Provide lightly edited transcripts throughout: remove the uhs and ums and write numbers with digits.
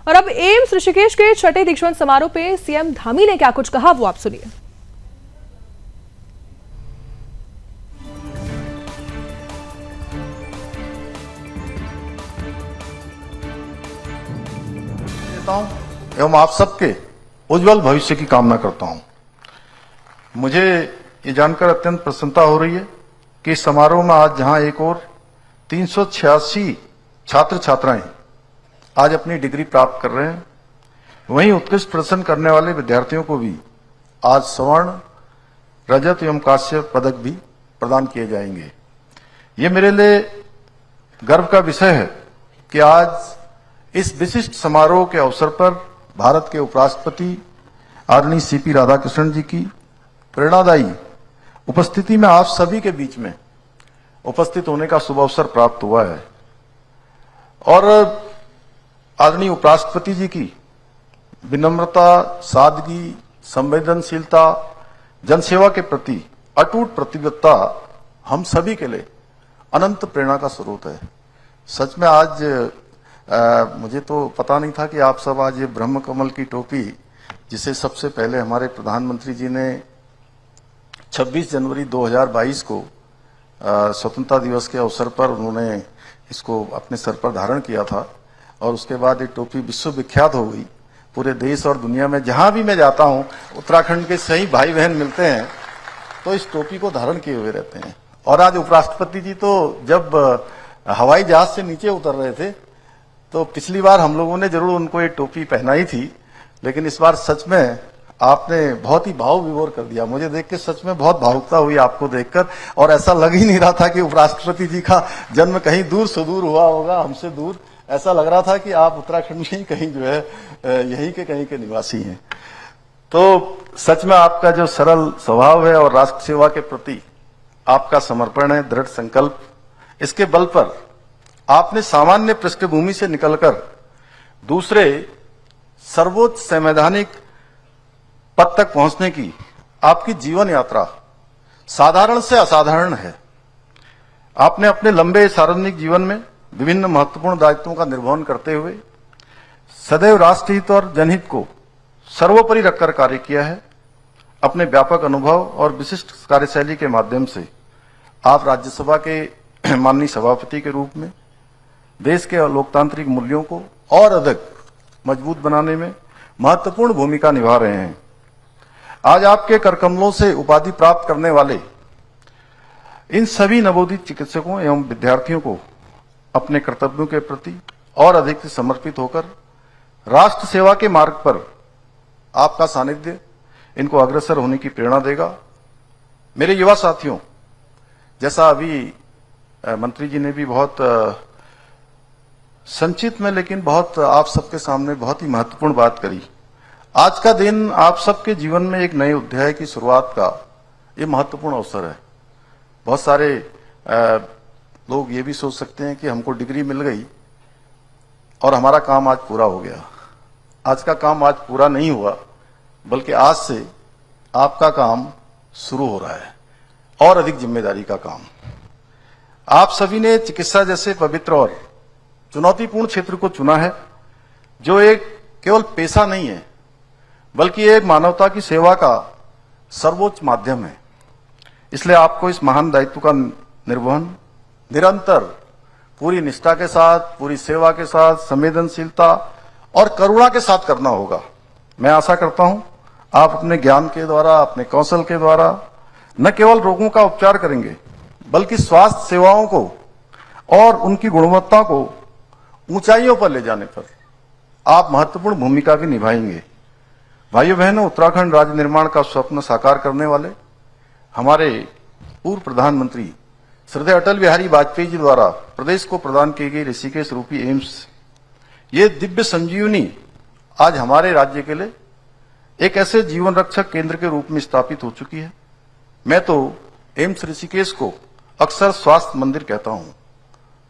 और अब एम्स ऋषिकेश के छठे दीक्षांत समारोह पे सीएम धामी ने क्या कुछ कहा, वो आप सुनिए। एवं आप सबके उज्जवल भविष्य की कामना करता हूं। मुझे ये जानकर अत्यंत प्रसन्नता हो रही है कि इस समारोह में आज जहां एक और 386 छात्र छात्राएं आज अपनी डिग्री प्राप्त कर रहे हैं, वहीं उत्कृष्ट प्रदर्शन करने वाले विद्यार्थियों को भी आज स्वर्ण, रजत एवं कांस्य पदक भी प्रदान किए जाएंगे। ये मेरे लिए गर्व का विषय है कि आज इस विशिष्ट समारोह के अवसर पर भारत के उपराष्ट्रपति आदरणीय सीपी राधाकृष्णन जी की प्रेरणादायी उपस्थिति में आप सभी के बीच में उपस्थित होने का शुभ अवसर प्राप्त हुआ है और आदरणीय उपराष्ट्रपति जी की विनम्रता, सादगी, संवेदनशीलता, जनसेवा के प्रति अटूट प्रतिबद्धता हम सभी के लिए अनंत प्रेरणा का स्रोत है। सच में आज मुझे तो पता नहीं था कि आप सब आज ये ब्रह्म कमल की टोपी, जिसे सबसे पहले हमारे प्रधानमंत्री जी ने 26 जनवरी 2022 को स्वतंत्रता दिवस के अवसर पर उन्होंने इसको अपने सर पर धारण किया था और उसके बाद ये टोपी विश्वविख्यात हो गई। पूरे देश और दुनिया में जहां भी मैं जाता हूं, उत्तराखंड के सही भाई बहन मिलते हैं तो इस टोपी को धारण किए हुए रहते हैं। और आज उपराष्ट्रपति जी तो जब हवाई जहाज से नीचे उतर रहे थे तो पिछली बार हम लोगों ने जरूर उनको ये टोपी पहनाई थी, लेकिन इस बार सच में आपने बहुत ही भाव विभोर कर दिया। मुझे देख के सच में बहुत भावुकता हुई आपको देखकर, और ऐसा लग ही नहीं रहा था कि उपराष्ट्रपति जी का जन्म कहीं दूर सुदूर हुआ होगा, हमसे दूर। ऐसा लग रहा था कि आप उत्तराखंड में ही कहीं जो है यही के कहीं के निवासी हैं। तो सच में आपका जो सरल स्वभाव है और राष्ट्र सेवा के प्रति आपका समर्पण है, दृढ़ संकल्प, इसके बल पर आपने सामान्य पृष्ठभूमि से निकलकर दूसरे सर्वोच्च संवैधानिक पद तक पहुंचने की आपकी जीवन यात्रा साधारण से असाधारण है। आपने अपने लंबे सार्वजनिक जीवन में विभिन्न महत्वपूर्ण दायित्वों का निर्वहन करते हुए सदैव राष्ट्रहित और जनहित को सर्वोपरि रखकर कार्य किया है। अपने व्यापक अनुभव और विशिष्ट कार्यशैली के माध्यम से आप राज्यसभा के माननीय सभापति के रूप में देश के लोकतांत्रिक मूल्यों को और अधिक मजबूत बनाने में महत्वपूर्ण भूमिका निभा रहे हैं। आज आपके करकमलों से उपाधि प्राप्त करने वाले इन सभी नवोदित चिकित्सकों एवं विद्यार्थियों को अपने कर्तव्यों के प्रति और अधिक से समर्पित होकर राष्ट्र सेवा के मार्ग पर आपका सानिध्य इनको अग्रसर होने की प्रेरणा देगा। मेरे युवा साथियों, जैसा अभी मंत्री जी ने भी बहुत संक्षिप्त में लेकिन बहुत आप सबके सामने बहुत ही महत्वपूर्ण बात करी। आज का दिन आप सबके जीवन में एक नए अध्याय की शुरुआत का ये महत्वपूर्ण अवसर है। बहुत सारे लोग ये भी सोच सकते हैं कि हमको डिग्री मिल गई और हमारा काम आज पूरा हो गया। आज का काम आज पूरा नहीं हुआ, बल्कि आज से आपका काम शुरू हो रहा है और अधिक जिम्मेदारी का काम। आप सभी ने चिकित्सा जैसे पवित्र और चुनौतीपूर्ण क्षेत्र को चुना है, जो एक केवल पेशा नहीं है बल्कि एक मानवता की सेवा का सर्वोच्च माध्यम है। इसलिए आपको इस महान दायित्व का निर्वहन निरंतर पूरी निष्ठा के साथ, पूरी सेवा के साथ, संवेदनशीलता और करुणा के साथ करना होगा। मैं आशा करता हूं आप अपने ज्ञान के द्वारा, अपने कौशल के द्वारा न केवल रोगों का उपचार करेंगे बल्कि स्वास्थ्य सेवाओं को और उनकी गुणवत्ता को ऊंचाइयों पर ले जाने पर आप महत्वपूर्ण भूमिका भी निभाएंगे। भाइयों बहनों, उत्तराखंड राज्य निर्माण का स्वप्न साकार करने वाले हमारे पूर्व प्रधानमंत्री श्रद्धेय अटल बिहारी वाजपेयी जी द्वारा प्रदेश को प्रदान की गई ऋषिकेश रूपी एम्स, ये दिव्य संजीवनी आज हमारे राज्य के लिए एक ऐसे जीवन रक्षक केंद्र के रूप में स्थापित हो चुकी है। मैं तो एम्स ऋषिकेश को अक्सर स्वास्थ्य मंदिर कहता हूं,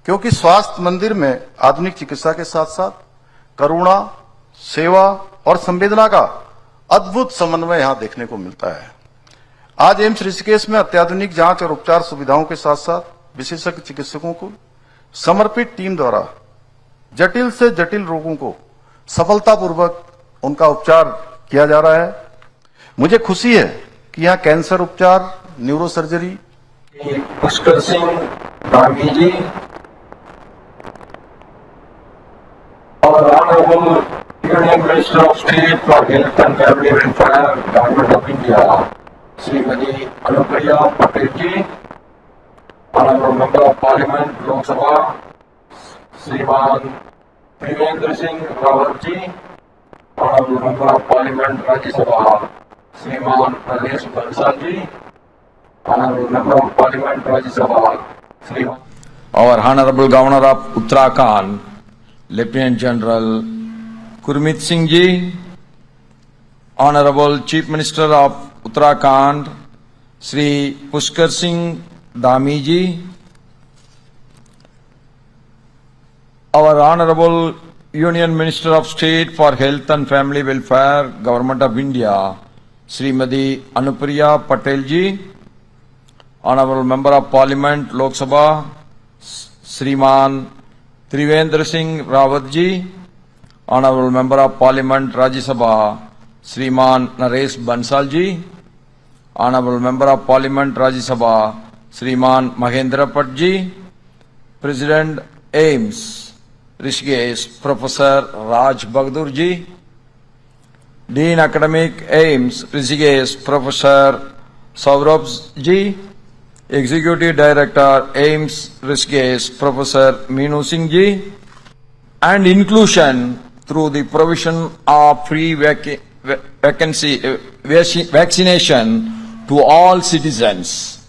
क्योंकि स्वास्थ्य मंदिर में आधुनिक चिकित्सा के साथ साथ करुणा, सेवा और संवेदना का अद्भुत समन्वय यहां देखने को मिलता है। आज एम्स ऋषिकेश में अत्याधुनिक जांच और उपचार सुविधाओं के साथ साथ विशेषज्ञ चिकित्सकों को समर्पित टीम द्वारा जटिल से जटिल रोगों को सफलतापूर्वक उनका उपचार किया जा रहा है। मुझे खुशी है कि यहाँ कैंसर उपचार, न्यूरोसर्जरी, पुष्कर सिंह धामी जी और honourable union minister of state for health and family welfare government of India Shrimati Anupriya Patel ji, honourable member of parliament Lok Sabha Shriman Trivendra Singh Rawat ji, honourable member of parliament Rajya Sabha Shriman Naresh Bansal ji, honourable member of parliament Rajya Sabha श्रीमान our Honorable Governor of Uttarakhand, Lieutenant General Gurmeet Singh Ji, Honorable Chief Minister of Uttarakhand, Sri Pushkar Singh Dhami Ji, our Honorable Union Minister of State for Health and Family Welfare, Government of India, Srimati Anupriya Patel Ji, Honorable Member of Parliament, Lok Sabha, Shriman Trivendra Singh Rawat Ji, Honorable Member of Parliament, Rajya Sabha, Shriman Naresh Bansal Ji, Honorable Member of Parliament, Rajya Sabha, Shriman Mahendra Pat Ji, President AIMS, Rishikesh, Professor Raj Bahadur Ji, Dean Academic AIMS, Rishikesh, Professor Saurabh Ji, Executive Director AIMS Rishikesh, Professor Meenu Singh Ji, and inclusion through the provision of free vaccination to all citizens,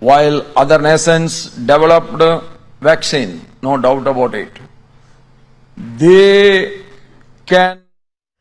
while other nations developed vaccine, no doubt about it. They can